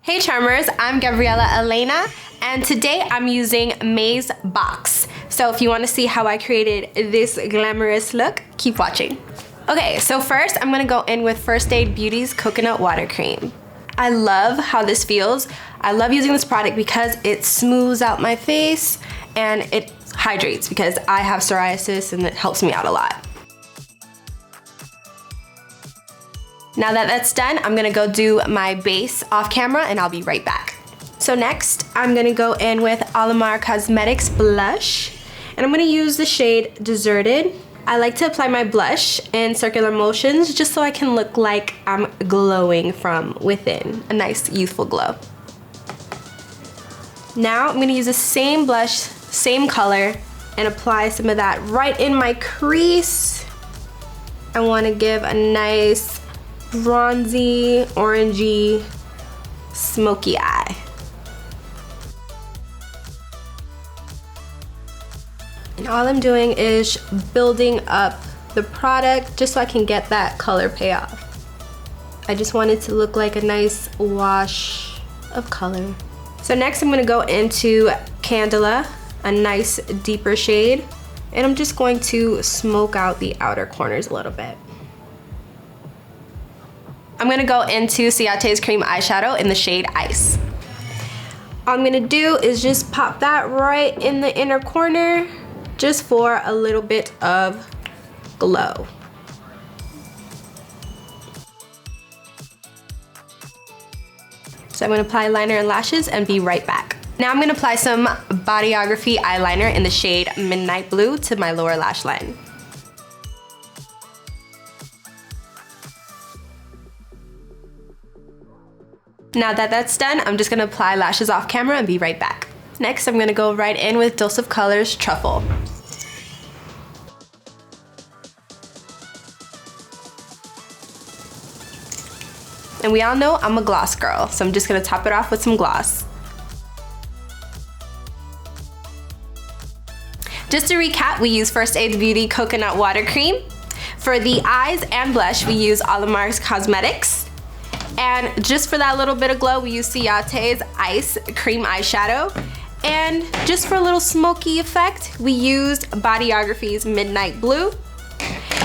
Hey Charmers, I'm Gabriella Elena, and today I'm using May's Box. So if you want to see how I created this glamorous look, keep watching. Okay, so first I'm gonna go in with First Aid Beauty's Coconut Water Cream. I love how this feels. I love using this product because it smooths out my face and it hydrates because I have psoriasis and it helps me out a lot. Now that that's done, I'm gonna go do my base off camera and I'll be right back. So next, I'm gonna go in with ALAMAR Cosmetics Blush, and I'm gonna use the shade Deserted. I like to apply my blush in circular motions just so I can look like I'm glowing from within, a nice youthful glow. Now I'm gonna use the same blush, same color, and apply some of that right in my crease. I wanna give a nice bronzy, orangey, smoky eye. And all I'm doing is building up the product just so I can get that color payoff. I just want it to look like a nice wash of color. So next I'm gonna go into Candela, a nice deeper shade, and I'm just going to smoke out the outer corners a little bit. I'm gonna go into Ciate's Cream Eyeshadow in the shade Ice. All I'm gonna do is just pop that right in the inner corner just for a little bit of glow. So I'm gonna apply liner and lashes and be right back. Now I'm gonna apply some Bodyography eyeliner in the shade Midnight Blue to my lower lash line. Now that that's done, I'm just gonna apply lashes off camera and be right back. Next, I'm gonna go right in with Dose of Colors Truffle. And we all know I'm a gloss girl, so I'm just gonna top it off with some gloss. Just to recap, we use First Aid Beauty Coconut Water Cream. For the eyes and blush, we use ALAMAR's Cosmetics. And just for that little bit of glow, we use Ciate's Ice Cream Eyeshadow. And just for a little smoky effect, we used Bodyography's Midnight Blue.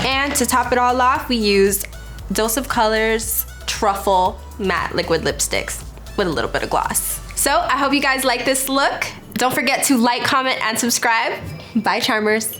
And to top it all off, we used Dose of Colors Truffle Matte Liquid Lipsticks with a little bit of gloss. So I hope you guys like this look. Don't forget to like, comment, and subscribe. Bye, Charmers.